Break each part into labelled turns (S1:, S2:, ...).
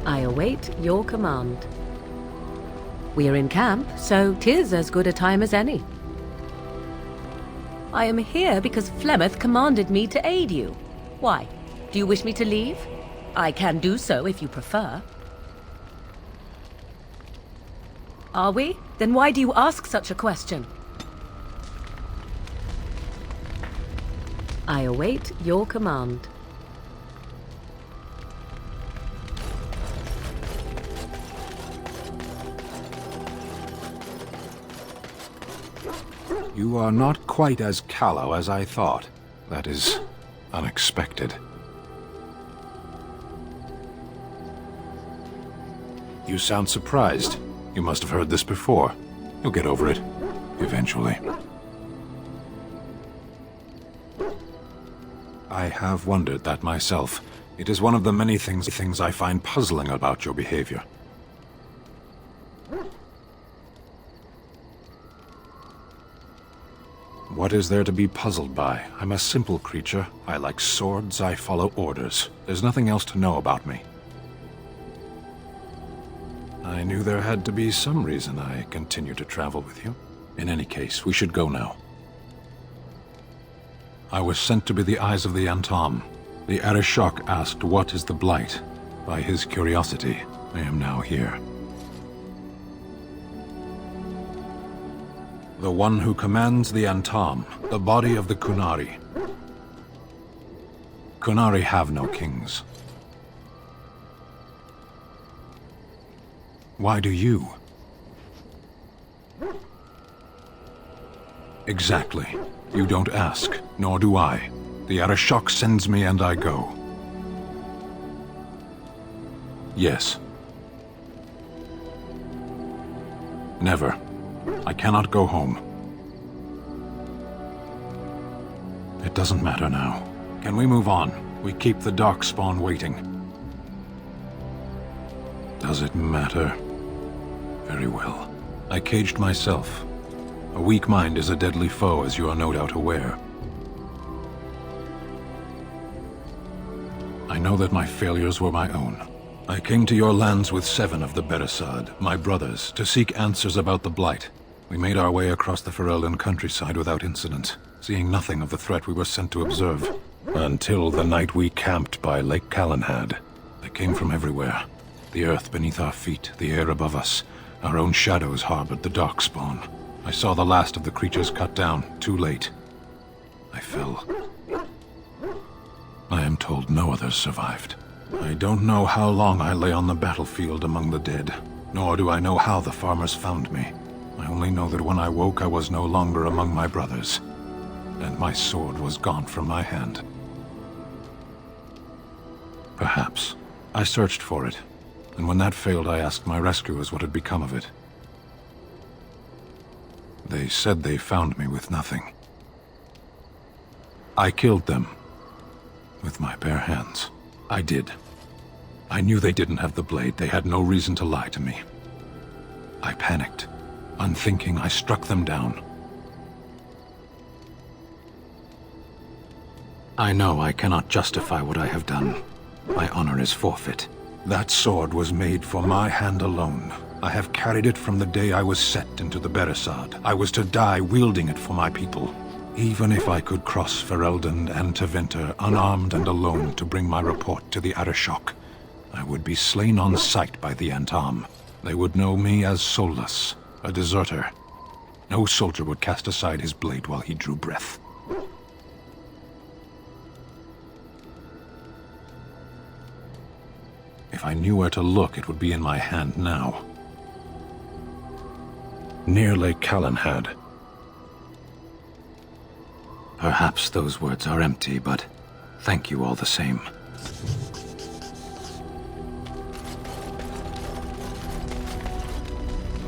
S1: I await your command. We are in camp, so 'tis as good a time as any. I am here because Flemeth commanded me to aid you. Why? Do you wish me to leave? I can do so if you prefer. Are we? Then why do you ask such a question? I await your command.
S2: You are not quite as callow as I thought. That is unexpected. You sound surprised. You must have heard this before. You'll get over it. Eventually. I have wondered that myself. It is one of the many things I find puzzling about your behavior. What is there to be puzzled by? I'm a simple creature. I like swords, I follow orders. There's nothing else to know about me. I knew there had to be some reason I continued to travel with you. In any case, we should go now. I was sent to be the eyes of the Antom. The Arishok asked, "What is the Blight?" By his curiosity, I am now here. The one who commands the Antom, the body of the Kunari. Kunari have no kings. Why do you? Exactly. You don't ask, nor do I. The Arishok sends me and I go. Yes. Never. I cannot go home. It doesn't matter now. Can we move on? We keep the Darkspawn waiting. Does it matter? Very well. I caged myself. A weak mind is a deadly foe, as you are no doubt aware. I know that my failures were my own. I came to your lands with 7 of the Beresad, my brothers, to seek answers about the Blight. We made our way across the Ferelden countryside without incident, seeing nothing of the threat we were sent to observe. Until the night we camped by Lake Calenhad. They came from everywhere. The earth beneath our feet, the air above us. Our own shadows harbored the Darkspawn. I saw the last of the creatures cut down, too late. I fell. I am told no others survived. I don't know how long I lay on the battlefield among the dead, nor do I know how the farmers found me. I only know that when I woke I was no longer among my brothers, and my sword was gone from my hand. Perhaps. I searched for it, and when that failed I asked my rescuers what had become of it. They said they found me with nothing. I killed them. With my bare hands. I did. I knew they didn't have the blade. They had no reason to lie to me. I panicked. Unthinking, I struck them down. I know I cannot justify what I have done. My honor is forfeit. That sword was made for my hand alone. I have carried it from the day I was set into the Beresad. I was to die wielding it for my people. Even if I could cross Ferelden and Tevinter unarmed and alone to bring my report to the Arishok, I would be slain on sight by the Antom. They would know me as soulless, a deserter. No soldier would cast aside his blade while he drew breath. If I knew where to look, it would be in my hand now. Near Lake Calenhad. Perhaps those words are empty, but thank you all the same.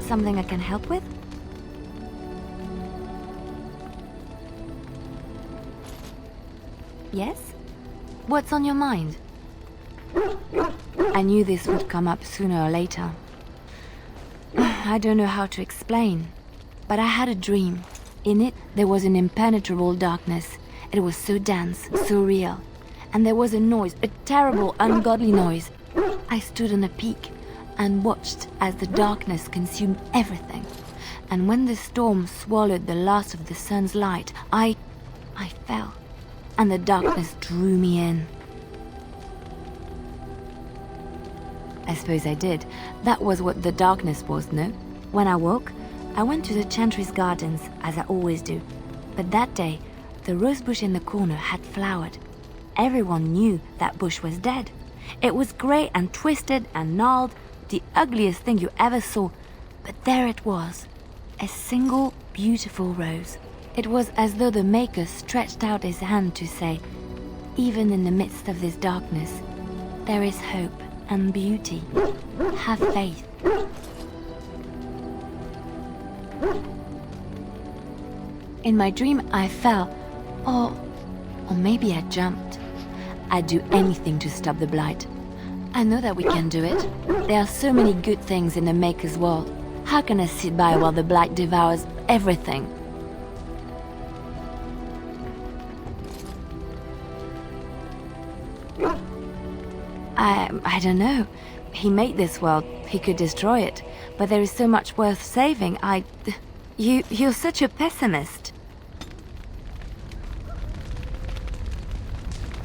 S3: Something I can help with? Yes? What's on your mind? I knew this would come up sooner or later. I don't know how to explain, but I had a dream. In it, there was an impenetrable darkness. It was so dense, so real. And there was a noise, a terrible, ungodly noise. I stood on a peak and watched as the darkness consumed everything. And when the storm swallowed the last of the sun's light, I fell, and the darkness drew me in. I suppose I did. That was what the darkness was, no? When I woke, I went to the Chantry's gardens, as I always do. But that day, the rosebush in the corner had flowered. Everyone knew that bush was dead. It was grey and twisted and gnarled, the ugliest thing you ever saw. But there it was, a single beautiful rose. It was as though the Maker stretched out his hand to say, even in the midst of this darkness, there is hope and beauty. Have faith. In my dream, I fell, or maybe I jumped. I'd do anything to stop the blight. I know that we can do it. There are so many good things in the Maker's world. How can I sit by while the blight devours everything? I don't know. He made this world. He could destroy it. But there is so much worth saving. You're such a pessimist.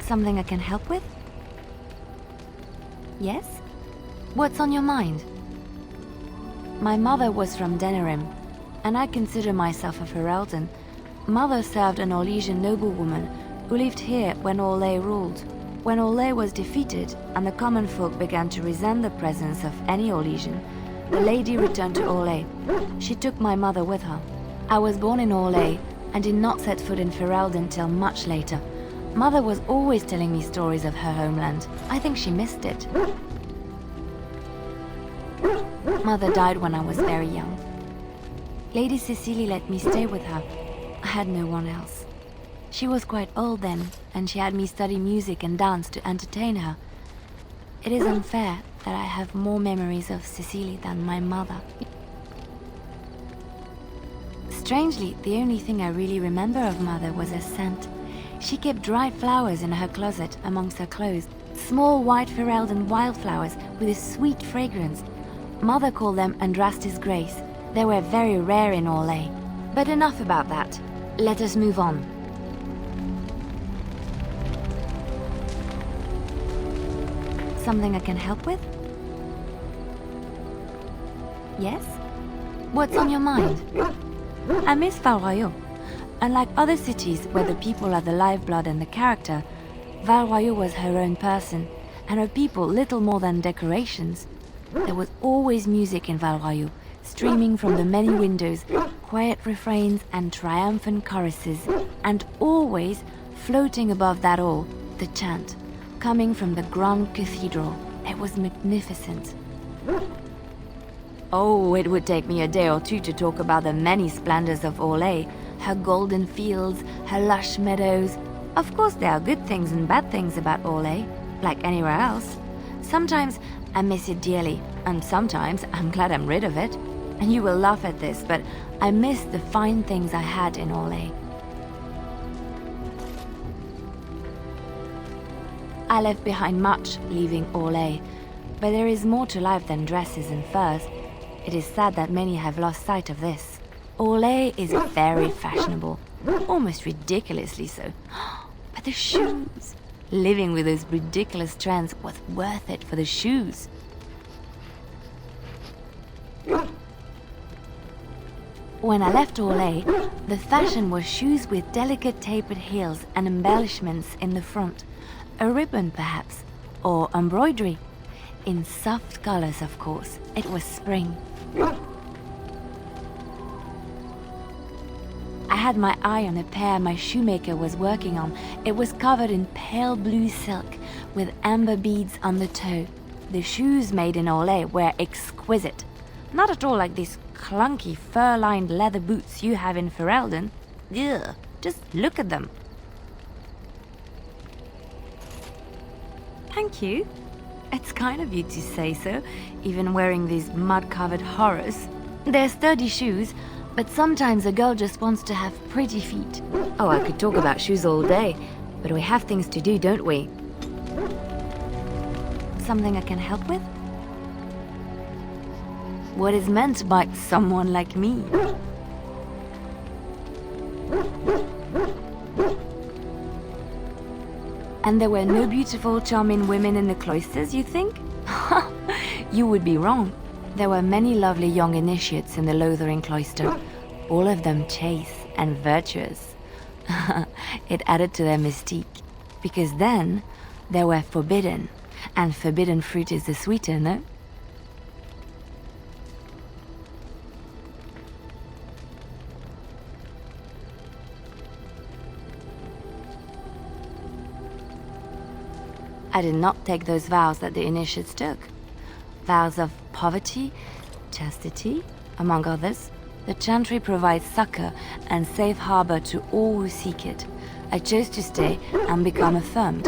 S3: Something I can help with? Yes? What's on your mind? My mother was from Denerim, and I consider myself a Ferelden. Mother served an Orlesian noblewoman who lived here when Orlais ruled. When Orlais was defeated and the common folk began to resent the presence of any Orlesian, the lady returned to Orlais. She took my mother with her. I was born in Orlais and did not set foot in Ferelden till much later. Mother was always telling me stories of her homeland. I think she missed it. Mother died when I was very young. Lady Cecily let me stay with her. I had no one else. She was quite old then, and she had me study music and dance to entertain her. It is unfair that I have more memories of Cecily than my mother. Strangely, the only thing I really remember of Mother was her scent. She kept dried flowers in her closet amongst her clothes, small white Ferelden wildflowers with a sweet fragrance. Mother called them Andrastis Grace. They were very rare in Orlais. But enough about that. Let us move on. Something I can help with? Yes? What's on your mind? I miss Val Royeaux. Unlike other cities where the people are the lifeblood and the character, Val Royeaux was her own person, and her people little more than decorations. There was always music in Val Royeaux, streaming from the many windows, quiet refrains and triumphant choruses, and always, floating above that all, the chant, coming from the grand cathedral. It was magnificent. Oh, it would take me a day or two to talk about the many splendors of Orlais, her golden fields, her lush meadows. Of course there are good things and bad things about Orlais, like anywhere else. Sometimes I miss it dearly, and sometimes I'm glad I'm rid of it. And you will laugh at this, but I miss the fine things I had in Orlais. I left behind much, leaving Orlais, but there is more to life than dresses and furs. It is sad that many have lost sight of this. Orlais is very fashionable, almost ridiculously so. But the shoes! Living with those ridiculous trends was worth it for the shoes. When I left Orlais, the fashion was shoes with delicate tapered heels and embellishments in the front. A ribbon, perhaps, or embroidery. In soft colors, of course. It was spring. I had my eye on a pair my shoemaker was working on. It was covered in pale blue silk, with amber beads on the toe. The shoes made in Orlais were exquisite. Not at all like these clunky fur-lined leather boots you have in Ferelden. Ugh, just look at them. Thank you. It's kind of you to say so, even wearing these mud-covered horrors. They're sturdy shoes, but sometimes a girl just wants to have pretty feet. Oh, I could talk about shoes all day, but we have things to do, don't we? something I can help with? What is meant by someone like me? And there were no beautiful, charming women in the cloisters, you think? You would be wrong. There were many lovely young initiates in the Lothering cloister, all of them chaste and virtuous. It added to their mystique, because then they were forbidden, and forbidden fruit is the sweeter, no? I did not take those vows that the initiates took. Vows of poverty, chastity, among others. The chantry provides succor and safe harbor to all who seek it. I chose to stay and become affirmed.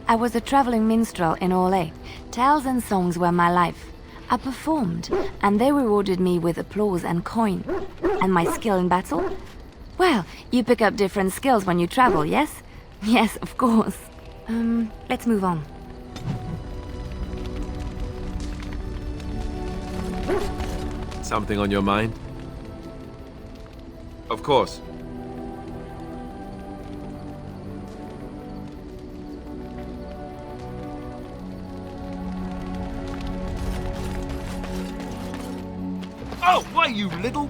S3: I was a traveling minstrel in Orlais. Tales and songs were my life. I performed, and they rewarded me with applause and coin. And my skill in battle? Well, you pick up different skills when you travel, yes? Yes, of course. Let's move on.
S4: Something on your mind? Of course. Oh, why, you little...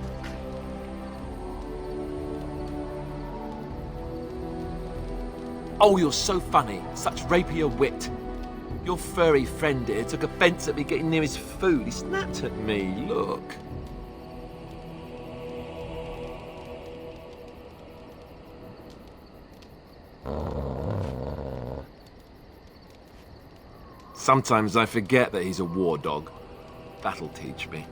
S4: Oh, you're so funny. Such rapier wit. Your furry friend here took offence at me getting near his food. He snapped at me. Look. Sometimes I forget that he's a war dog. That'll teach me.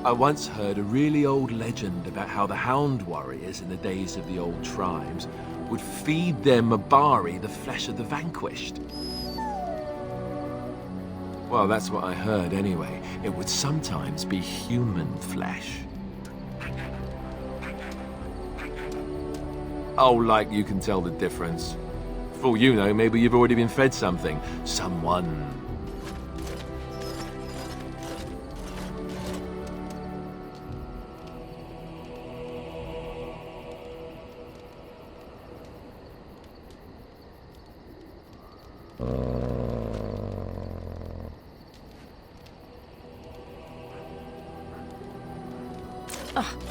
S4: I once heard a really old legend about how the hound warriors in the days of the old tribes would feed their Mabari the flesh of the vanquished. Well, that's what I heard anyway. It would sometimes be human flesh. Oh, like you can tell the difference. For all you know, maybe you've already been fed something. Someone.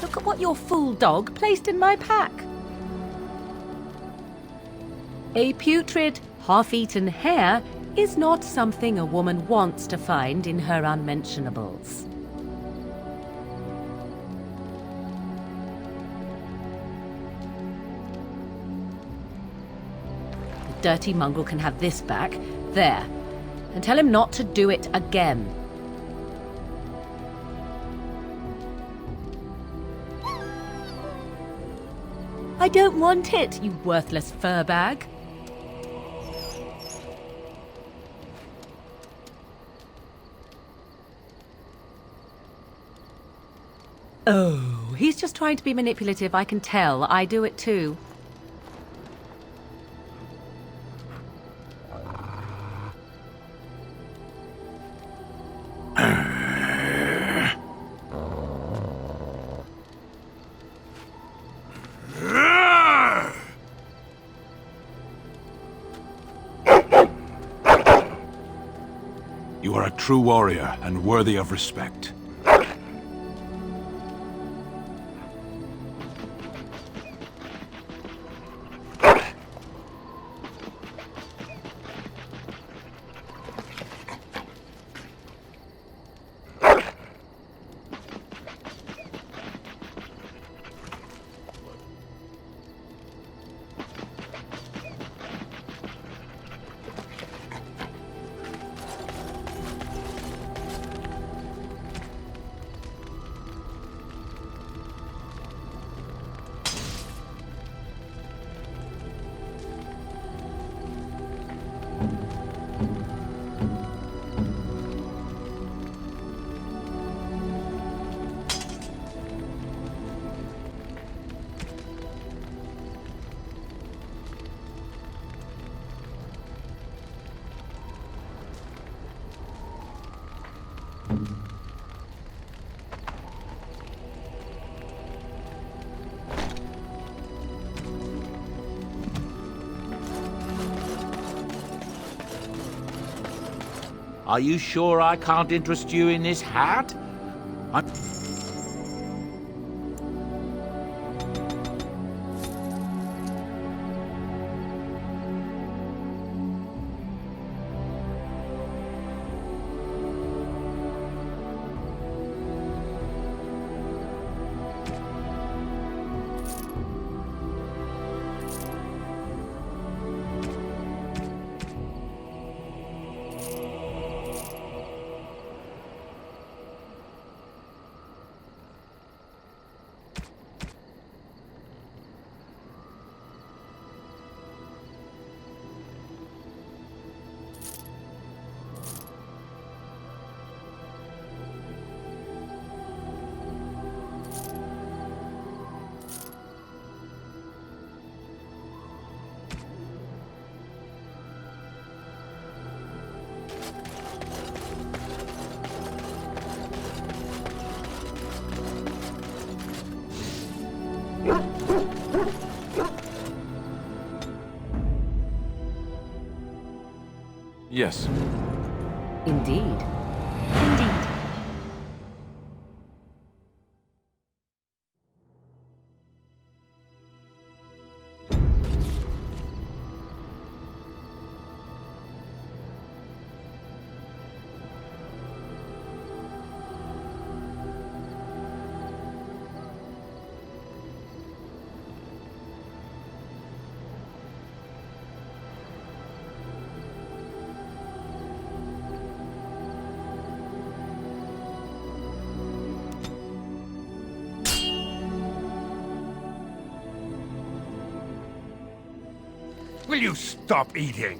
S1: Look at what your fool dog placed in my pack. A putrid, half-eaten hare is not something a woman wants to find in her unmentionables. The dirty mongrel can have this back. There. And tell him not to do it again. I don't want it, you worthless fur bag. Oh, he's just trying to be manipulative, I can tell. I do it too.
S2: You are a true warrior and worthy of respect.
S5: Are you sure I can't interest you in this hat?
S4: Yes.
S1: Indeed. Indeed.
S6: Will you stop eating?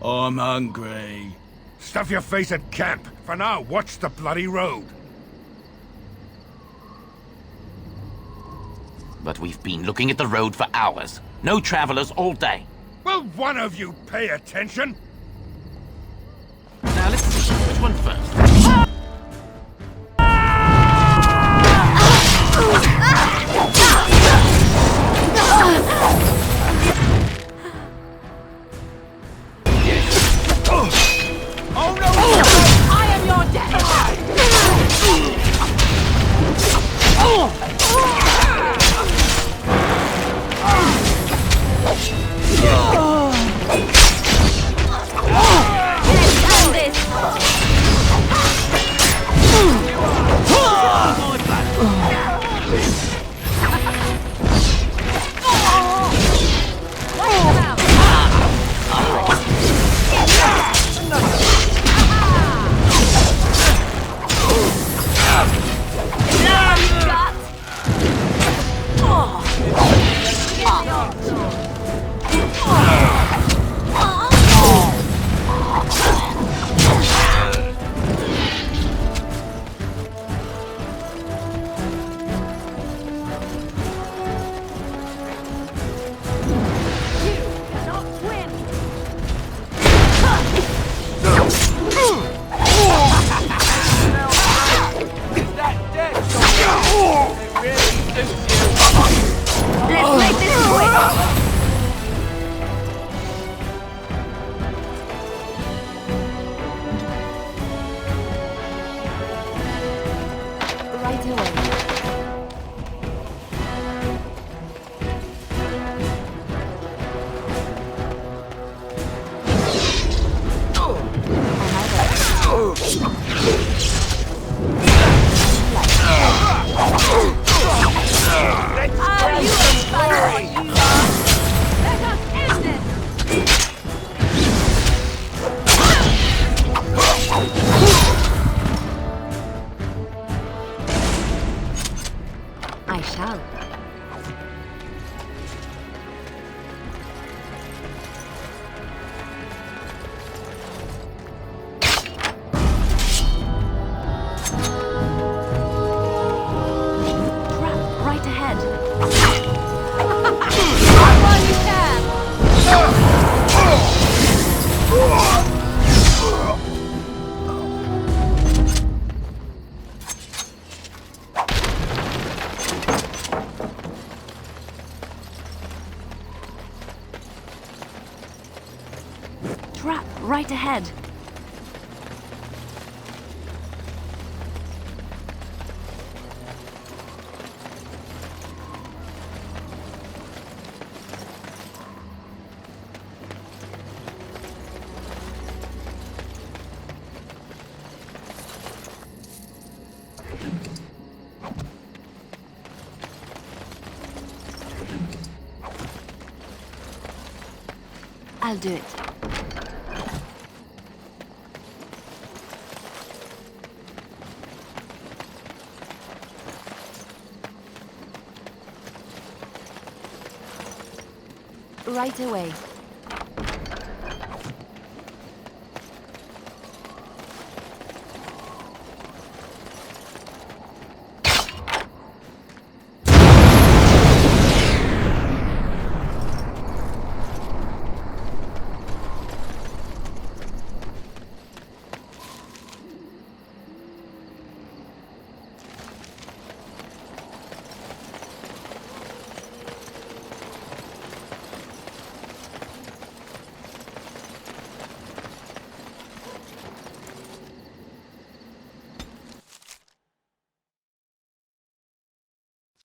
S7: I'm hungry.
S6: Stuff your face at camp. For now, watch the bloody road.
S5: But we've been looking at the road for hours. No travelers all day.
S6: Will one of you pay attention?
S5: Now let's see which one first.
S1: I am your death!
S3: I shall. ahead. I'll do it. Right away.